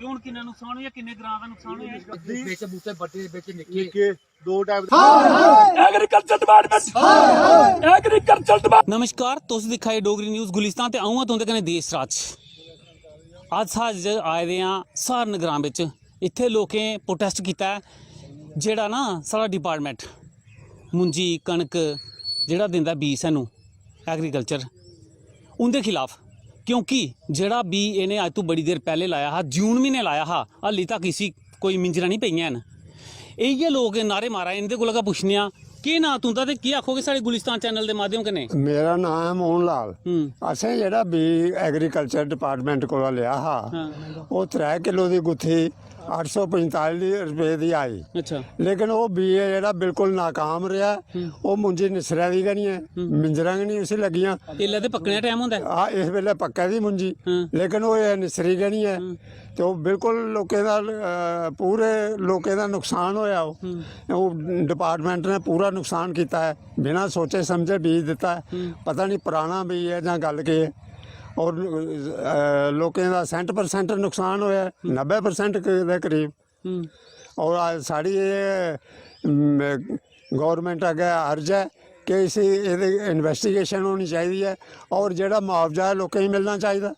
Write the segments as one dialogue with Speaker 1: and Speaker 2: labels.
Speaker 1: ਹੁਣ ਕਿੰਨਾ ਨੁਕਸਾਨ ਹੋਇਆ, ਕਿੰਨੇ ਗ੍ਰਾਂ ਦਾ ਨੁਕਸਾਨ ਹੋਇਆ?
Speaker 2: ਵਿੱਚ ਬੂਟੇ ਵੱਡੇ ਵਿੱਚ ਨਿੱਕੇ
Speaker 3: ਦੋ ਟਾਈਪ
Speaker 1: नमस्कार, तुस दिक्खा दे डोगरी न्यूज़ गुलिस्तान ते आऊँ तुंदे कन्नै देश राज। अज्ज अस आए दे आं सहारण ग्रां बिच। इत्थे लोकें प्रोटेस्ट कीता है जेड़ा ना साढ़ा डिपार्टमेंट मुंजी कणक जेड़ा दिंदा बी सानू एग्रीकल्चर उंदे खिलाफ, क्योंकि जेड़ा बी इन्हें अज तो बड़ी देर पहले लाया हा, जून महीने लाया हा, हाली तक इसी कोई मिंजरा नहीं पईयां न। इयै लोग नारे मारा इंदे कोला पुछने आ की ना तुंदा ते की आखोगे साढ़े गुलिस्तान चैनल के माध्यम कन्नै?
Speaker 3: मेरा नाम है मोहन लाल। असें जेह्ड़ा बी एग्रीकल्चर डिपार्टमेंट कोला लिया हा वो 3 किलो की गुत्थी 845 रुपए की आई।
Speaker 1: अच्छा,
Speaker 3: लेकिन वो बी जेह्ड़ा बिल्कुल नाकाम रहा। वो मुंजी निसरा दी गै नहीं है, मिंजरां गै नहीं उसी लगियां।
Speaker 1: एल्लै ते पक्कने दा टाइम होंदा है।
Speaker 3: हाँ, इस वेले पक्का दी मुंजी, लेकिन वो निसरी गै नहीं है। तो बिल्कुल लोकें दा पूरे लोकें दा नुकसान होया। वो डिपार्टमेंट ने पूरा नुकसान किया है, बिना सोचे समझे बीज दिता है। पता नहीं पुराना बीज है जां गल के। और लोकें दा 60% नुकसान होया, 90% के करीब। और साड़ी गौरमेंट अगे अर्ज है कि इसी इन्वेस्टिगेशन होनी चाहिए और जेड़ा मुआवजा है लोकें मिलना चाहिए।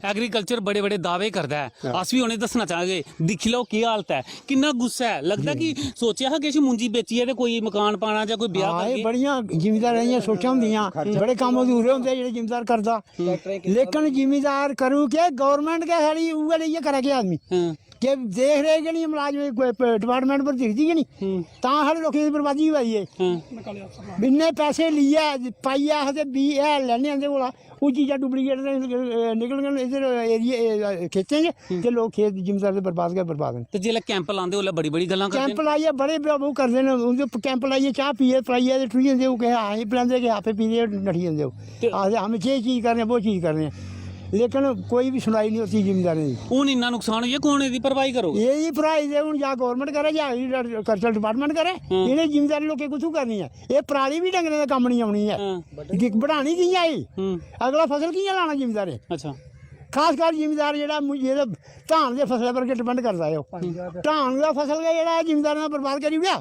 Speaker 1: एग्रीकल्चर बड़े बड़े दावे करता है, अस भी उन्हें दसना चाहेंगे। दिखी लो की हालत है, किन्ना गुस्सा है। लगता कि सोचा हा किश मुंजी बेचिए ते कोई मकान पाना जां कोई ब्याह करके।
Speaker 4: बड़ियां जिमीदार दियां सोचां होंदियां, बड़े कम्म अधूरे होंदे जेह्ड़े जिमीदार करदा। लेकिन जिमीदार करूं के गवर्नमेंट के सारी उ'ऐ लेइयै करै के आदमी कि देख रेख गै नहीं, मुलाजम डिपार्टमेंट पर दिखदी गै नहीं। तां साढ़े लोकें दी बर्बादी होई है। बिन्ने पैसे लिये पाइयै आखदे बी हैल लैने उं'दे कोला, वो चीज़ां डुप्लीकेट निकलङन इधर एरिया खेतें च ते लोग खेत जिमीदार दे बर्बाद गै बर्बाद न।
Speaker 1: ते जेल्लै कैंप लांदे ओल्लै बड़ी बड़ी गल्लां करदे न।
Speaker 4: कैंप लाइयै बड़े ओह् करदे न, उं'दे कैंप लाइयै चाह् पिए पलाइयै ते ठुई जंदे। ओह् कहे असें पिलांदे कि आपे पीते नठी जंदे। ओह् आखदे हम ये चीज़ कर रहे हैं वो चीज़ कर रहे हैं, लेकिन कोई भी सुनाई नहीं होती जिमीदारें की।
Speaker 1: हून इन्ना नुकसान होइया, कौन एह्दी भरपाई करोगे?
Speaker 4: यही भराई दे हूँ, या गौरमेंट करे या एग्रीकल्चर डिपार्टमेंट करे। इन्हें जिमीदारी लोकें कुत्थों करनी है? ये पराली भी डंगरें का कम्म नहीं आनी है। बढ़ानी कि'यां आई, अगला फसल कि'यां लाना जिमीदारें?
Speaker 1: अच्छा,
Speaker 4: खासकर जिमीदार जेह्ड़ा धान दे फसलै पर डिपेंड करदा है। धान दा फसल गै जेह्ड़ा जिमीदारें दा बर्बाद करी ओड़ेआ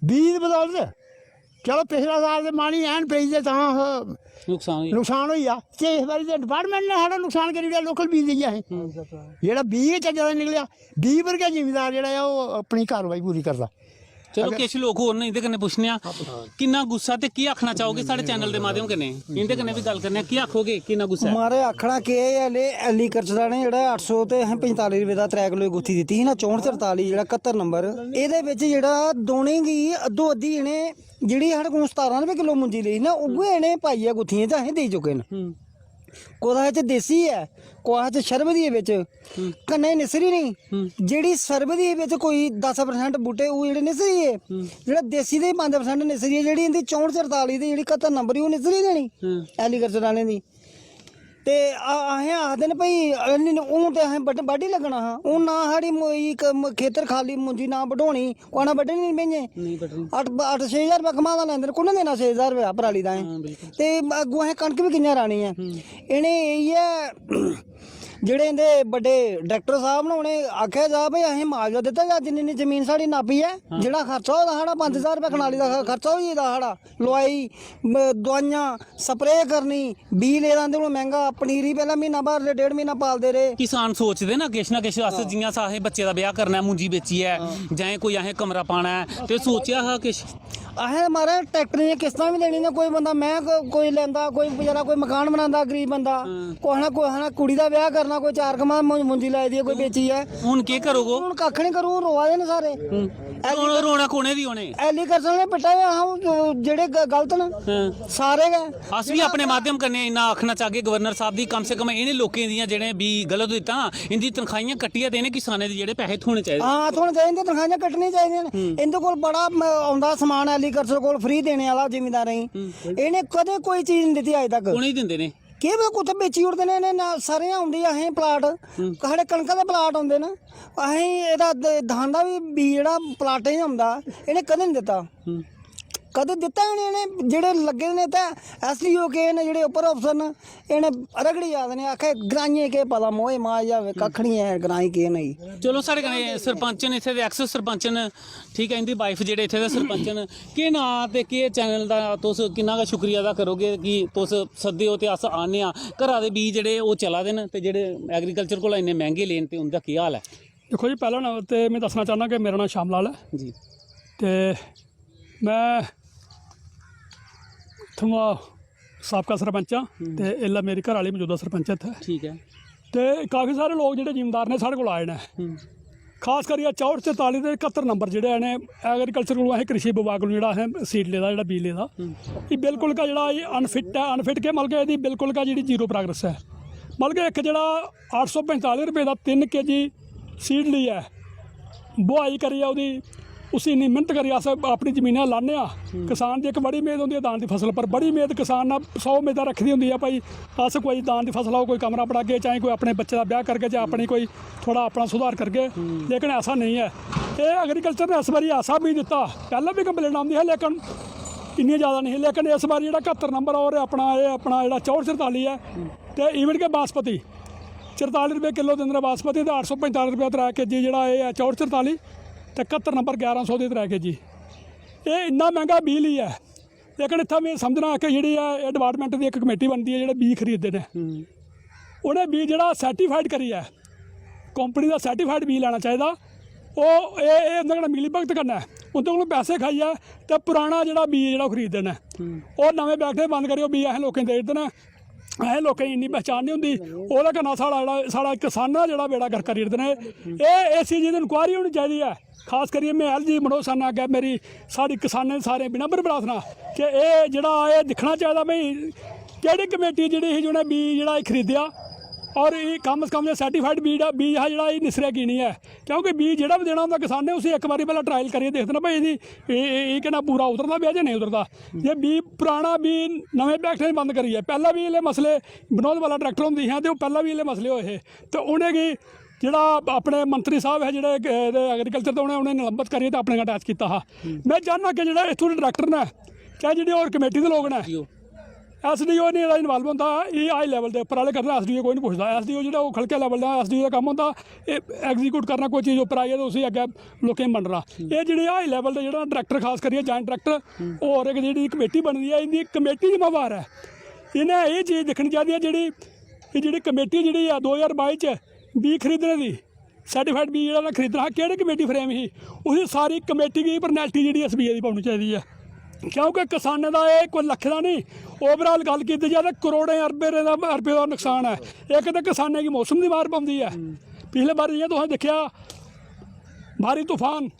Speaker 4: बीज बदौलत। चलो पिछला साल ते माणी ऐन पेई ते तां नुकसान होई जा, ते इस बारी ते डिपार्टमेंट ने साढ़ा नुकसान करी ओड़ेआ। लोकल बीज देइयै असें जेह्ड़ा बीज चज्जा दा निकलेआ, बीज पर गै जिमीदार जेह्ड़ा है ओह् अपनी कार्रवाई पूरी करदा।
Speaker 1: चलो किश लोग होर न, इंदे कन्नै पुच्छने आ किन्ना गुस्सा ते की आखना चाहोगे साढ़े चैनल के माध्यम कन्नै? इंदे कन्नै भी गल करने, की आखोगे किन्ना गुस्सा है?
Speaker 5: मारे आखना कि एग्रीकल्चर ने जेह्ड़ा 800 ते 45 रुपए दा 3 किलो गुत्थी दित्ती ही ना, 6443 जेह्ड़ा 71 नंबर, एह्दे बिच जेह्ड़ा दोनें गी अद्धो अद्धी इ'नें जेह्ड़ी साढ़े कोल 17 रुपए किलो मुंजी लेई ना, उ'ऐ इ'नें पाइयै गुत्थियें च असें देई चुके न। कोदा च देसी है, कोहा च शरब दी बिच, कन्नै निसरी नहीं। जेह्ड़ी सरब दी बिच कोई 10% बूटे ओह् जेह्ड़े निसरी है, जेह्ड़ा देसी दे 5% निसरी है। जेह्ड़ी इंदी 6444 दी जेह्ड़ी 71 नंबर ओह् निसरी देनी एग्रीकल्चर आह्लें दी। ते असें आखदे न भाई हून ते असें बाड्ढी लग्गना हा, हून ना साढ़ी खेतर खाली मुंजी ना बढोनी, कोहा ना बड्ढनी नहीं पेइये। 8-6 हज़ार रपेआ कमादा लैंदे न, कु'न्नै देना 6 हज़ार रपेआ पराली दा? ते अग्गों असें कनक भी कि'यां राह्नी है? इ'नें इ'यै जेह्ड़े इंदे बड्डे डायरेक्टर साहब ने उ'नें आखेआ जा भाई असें मुआवजा दित्ता जा, जिन्नी जमीन साढ़ी नापी है, जेह्ड़ा खर्चा होदा साढ़ा 5000 रपेआ कनाली दा खर्चा होई गेदा साढ़ा, लोआई दवाइयां स्प्रे करनी, बीऽ लेदा इंदे कोला मैंह्गा, पनीरी पैह्लें म्हीना भर 1.5 म्हीना पालदे रेह्।
Speaker 1: किसान सोचदे ना किश अस जियां असें बच्चे दा ब्याह करना है मुंजी बेचियै, जां कोई असें कमरा पाना है, ते सोचेआ हा किश
Speaker 5: असें म्हाराज ट्रैक्टरें दियां किस्तां भी देनी ना, कोई बंदा मैं कोई लैंदा, कोई बेचारा कोई मकान बनांदा गरीब बंदा, कोई ना कुड़ी दा ब्याह करना, कोई 4 कमा मुंजी लाई दी है, कोई बेची है।
Speaker 1: हून केह् करोगे?
Speaker 5: हून कक्ख नहीं करो, रोआ दे न सारे।
Speaker 1: रोना कोने दी होने
Speaker 5: एग्रीकल्चर ने पिट्टा जेह्ड़े गलत न सारे गै।
Speaker 1: अस भी अपने माध्यम कन्नै इन्ना आखना चाहगे गवर्नर साहब दी, कम से कम इन्हें लोकें दियां जेह्ड़े भी गलत दित्ता इंदी तनखाहियां कट्टियै देने, किसानें दे जेह्ड़े पैसे थ्होने चाहिदे।
Speaker 5: हाँ थ्होने चाहिदे, तनखाहियां कट्टनियां चाहिदियां न। इंदे कोल बड़ा औंदा समान एग्रीकल्चर कोल फ्री देने आह्ला जिमीदारें गी, इ'नें कदें कोई चीज़ नहीं दित्ती अज्ज तक।
Speaker 1: उ'नें ही दिंदे ने
Speaker 5: ਕਿ ਵੇ ਕੁੱਥੇ ਵੇਚੀ ਉੜਦੇ ਨੇ ਇਹਨੇ ਸਾਰੇ ਆਉਂਦੇ ਆ ਅਸੀਂ ਪਲਾਟ ਸਾਡੇ ਕਣਕਾਂ ਦੇ ਪਲਾਟ ਆਉਂਦੇ ਨੇ ਅਸੀਂ ਇਹਦਾ ਧਾਨ ਦਾ ਵੀ ਬੀਜ ਜਿਹੜਾ ਪਲਾਟੇ 'ਚ ਆਉਂਦਾ ਇਹਨੇ ਕਦੇ ਨਹੀਂ ਦਿੱਤਾ ਕਦੇ ਦਿੱਤਾ ਇਹਨੇ ਜਿਹੜੇ ਲੱਗੇ ਨੇ ਤਾਂ ਐਸਡੀਓ ਕੇ ਨੇ ਜਿਹੜੇ ਉੱਪਰ ਅਫਸਰ ਨੇ ਇਹਨੇ ਰਗੜੀ ਯਾਦ ਨੇ ਆਖੇ ਗਰਾਈਏ ਕੇ ਪਤਾ ਮੋਏ ਮਾਰ ਜਾਵੇ ਕੱਖ ਨਹੀਂ ਹੈ ਗਰਾਈ ਕੇ ਨਹੀਂ
Speaker 1: ਚਲੋ ਸਾਡੇ ਕਨੇ ਸਰਪੰਚ ਨੇ ਇੱਥੇ ਦੇ ਐਕਸ ਸਰਪੰਚ ਨੇ ਠੀਕ ਹੈ ਇਹਦੀ ਵਾਈਫ ਜਿਹੜੇ ਇੱਥੇ ਦੇ ਸਰਪੰਚ ਨੇ कि ना ते के चैनल दा तुस किन्ना का शुक्रिया अदा करोगे कि तुस सद्दे हो ते अस आने घरा दे बीज जेह्ड़े ओह् चला दे न ते जेह्ड़े एग्रीकल्चर कोला इन्ने मैंह्गे लेन ते उंदा केह् हाल है?
Speaker 6: देखो जी पहला तो मैं दसना चाहना कि मेरा नाम श्याम लाल है
Speaker 1: जी
Speaker 6: ते मैं इत्थों साबका सरपंच हाँ ते इल्ला मेरी घर वाली मौजूदा सरपंच है इत्थै
Speaker 1: ठीक है
Speaker 6: ते काफ़ी सारे लोग जेह्ड़े जिमींदार ने साढ़े कोल आए न खास करियै 64 44 ते 71 नंबर जेह्ड़े ने एग्रीकल्चर कोलों असें कृषि विभाग कोलों जेह्ड़ा असें सीड लेदा जेह्ड़ा बीज लेदा एह् बिल्कुल का जेह्ड़ा एह् अनफिट है अनफिट के मतलब कि एह्दी बिल्कुल का जेह्ड़ी जीरो प्रोग्रेस है मतलब कि इक जेह्ड़ा 845 रुपये दा 3 kg सीड ली है बुआई करियै ओह्दी उसी इन्नी मेहनत करियै अस अपनी जमीनां लान्ने आं किसान दी इक बड़ी मेद होंदी है दान दी फसल पर बड़ी मेद किसान ने 100 मेदां रक्खी दी होंदी है भाई अस कोई दान दी फसल आओ कोई कमरा बनागे चाहे कोई अपने बच्चे का ब्याह करगे चाहे अपनी कोई थोड़ा अपना सुधार करगे लेकिन ऐसा नहीं है ये एग्रीकल्चर ने इस बारी ऐसा भी दिता पहले भी कंप्लेन आती है लेकिन इन्नी ज़्यादा नहीं लेकिन इस बार जो 71 नंबर और अपना ये अपना जो 64 44 है तो ईवन के बासमती 44 रुपये किलो देंगे बासमती तो 845 रुपये 3 kg जो है 64 44 तो 71 नंबर 1100 की 3 kg ये इन्ना महंगा बीज ही है लेकिन इतना मैं समझना कि जी है डिपार्टमेंट की एक कमेटी बनती है जो बीज खरीदते हैं उन्हें बीज जो सर्टिफाइड करिए कंपनी का सर्टिफाइड बीज लेना चाहिए वो ये उन्होंने मिली भगत करना है उनके को पैसे खाइए तो पुराना जो बीज जो खरीदते हैं और नवे बैठे बंद करिए बीज असें लोगों दे देना असें लोकें इन्नी पहचान नहीं होंगी ओह्दे कन्नै साढ़ा किसाना जेह्ड़ा बेड़ा गर्क करी ओड़दे ने एह् इस चीज़ दी इनक्वायरी होनी चाहिदी है खास करियै मैं एल जी मनोज सर अग्गें मेरी साढ़ी किसानें सारे विनम्र प्रार्थना कि एह् जेह्ड़ा एह् दिक्खना चाहिदा भाई केह्ड़ी कमेटी जेह्ड़ी ही जि'नें बीज जेह्ड़ा खरीदेआ और ये कम से कम सर्टिफाइड बीज है जो निसरिया की नहीं है क्योंकि बीज जो भी देना होंगे किसान ने उसे एक बार पहले ट्रायल करिए देखते ना भाई ये कहना पूरा उतरता भी है नहीं उतरता ये बीज पुराना बीज नवे पैकेट बंद करिए पहला भी ये मसले विनोद वाला ट्रैक्टर होंगे हैं तो पहला भी ये मसले होए तो उन्हें ਜਿਹੜਾ ਆਪਣੇ ਮੰਤਰੀ ਸਾਹਿਬ ਹੈ ਜਿਹੜੇ ਐਗਰੀਕਲਚਰ ਤੋਂ उन्हें निलंबित करिए तो अपने अटैच किया मैं चाहना कि ਜਿਹੜਾ इत्थों ਦੇ डायरैक्टर ने चाहे ਜਿਹੜੀ और कमेटी के लोग ने SDO नहीं इन्वॉल्व होंदा ये हाई लैवल के उपर वाले करना SDO कोई नहीं पुछदा SDO जो खड़के लैवल का SDO का काम होंदा एग्जीक्यूट करना कोई चीज़ उपर आई है तो उसी अग्गे लोकें बनना ये जी हाई लैवल के जो डायरैक्टर खास करिए जॉइंट डायरैक्टर और एक जी कमेटी बनती है इनकी कमेटी जिम्मेवार है इन्हें ये चीज़ देखनी चाहिए जी कमेटी जी 2022 बीज खरीदने की सर्टिफाइड बीज जो खरीदना कि कमेटी फ्रेम ही उसी सारी कमेटी की पेनल्टी जी SBI की पानी चाहिए है क्योंकि किसानों का ये कोई लक्ष का नहीं ओवरऑल गल की जाए तो करोड़ें अरबे का नुकसान है एक तो किसानों की मौसम की मार पाती है पिछले बार जियां तुसें देखा भारी तूफान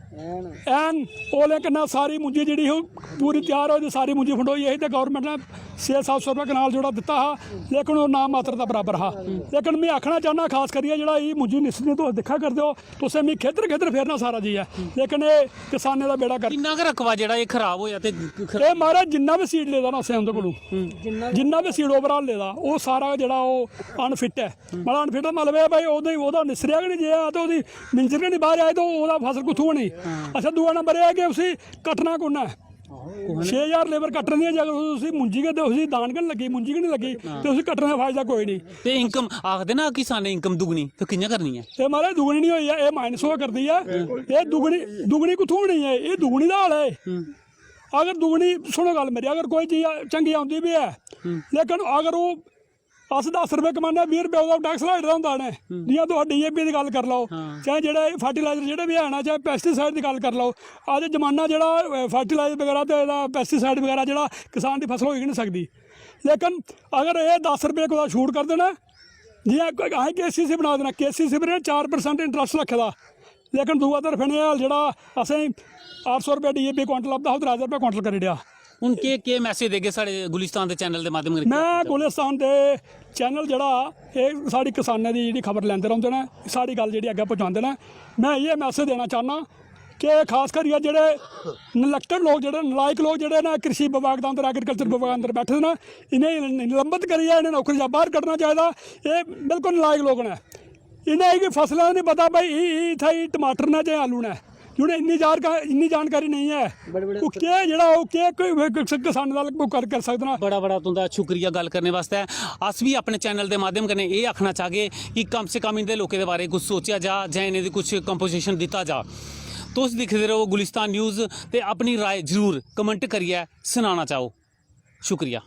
Speaker 6: एन ओले कन्नै सारी मुंजी जी पूरी तैयार होई सारी मुंजी फंडोई ही तो गौरमेंट ने 600-700 रुपये कनाल जोड़ा दिता हा लेकिन वो ना मात्र का बराबर हा लेकिन मैं आखना चाहना खास करिए जो मुंजी निसनी तुस दिक्खा करते हो तुसें मी खेतर फेरना सारा जी है लेकिन ये किसानों का बेड़ा कर
Speaker 1: किन्ना क रकबा जेह्ड़ा एह् खराब होया ते
Speaker 6: ये महाराज जिन्ना भी सीड लेदा ना असें उंदे कोलों जिन्ना भी सीड ओवरऑल लेदा वो सारा जेह्ड़ा ओह् अनफिट है मतलब अनफिट दा मतलब है भाई ओह्दा निसरिया गै नहीं जे तो ओह्दी मिंजर गै नहीं बाहर आई तो ओह्दा फसल कुत्थों होनी अच्छा दूआ नंबर यह है कि उसी कट्टना कुन्ना है 6000 लेबर कट्टने दी अगर उसी मुंजी गै उसी दान गै नहीं लगी मुंजी गै नहीं लगी तो उसी कट्टने का फायदा कोई नहीं
Speaker 1: ते इनकम आखदे ना किसाने इनकम दुगनी तो कि'यां करनी है
Speaker 6: ये महाराज दुगनी नहीं हुई है ये माइनस होआ करदी है ये दुगनी कुत्थों होनी है ये दुगनी दा हाल है अगर दुगनी सुनो गल मेरी अगर कोई चीज़ चंगी आउंदी भी है लेकिन अगर वो अस 10 रुपये कमाने 20 रुपये का टैक्स लाइडर होंदा ने जियां तुस DAP की गल कर लो चाहे जेह्ड़े फर्टिलाइजर जेह्ड़े भी है ना चाहे पेस्टीसाइड की गल कर लो अज जमाना जेह्ड़ा फर्टिलाइजर वगैरह तो पेस्टीसाइड वगैरह जेह्ड़ा किसान की फसल हो नहीं सकती लेकिन अगर ये 10 रुपये कुदै छूट कर देना जियां असें KCC बना देना KCC पर 4% इंटरस्ट रखे दा लेकिन दूआ तरफ इ'नें जेह्ड़ा असें 800 रुपये DAP क्वांटल लभदा 3000 रुपये क्वांटल करी ओड़ेआ
Speaker 1: हूँ के मैसेज देगे साढ़े गुलिस्तान के चैनल के माध्यम कन्नै
Speaker 6: मैं गुलिस्तान के चैनल जड़ा ये साड़ी किसानों की जी खबर लेंदे रौंह्दे ने साड़ी गल जी अग्गे पहुँचाते हैं मैं ये मैसेज देना चाहना कि खास करियै जेह्ड़े नलैक्टेड लोग जेह्ड़े नलायक लोग जेह्ड़े ना कृषि विभाग दे अंदर एग्रीकल्चर विभाग अंदर बैठे दे न इ'नें निलंबित करियै इ'नें नौकरी चा बाहर कड्ढना चाहिदा। एह् बिल्कुल नलायक लोग न। इ'नें गी फसलें दा नहीं पता भाई इत्थै टमाटर ने जां आलू ने जि'नें इन्नी जानकारी नहीं है ओह् केह् जेह्ड़ा ओह् केह् किसान नाल कर सकदे न।
Speaker 1: बड़ा बड़ा तुंदा शुक्रिया गल करने वास्ते। अस भी अपने चैनल के माध्यम कन्नै एह् आखना चाहगे कि कम से कम इंदे लोकें दे बारे कुछ सोचेआ जा जां इनें दी कुछ कंपोजिशन दित्ता जा। तुस दिखदे रहो गुलिस्तान न्यूज़ ते अपनी राय जरूर कमेंट करियै सनाना चाहो। शुक्रिया।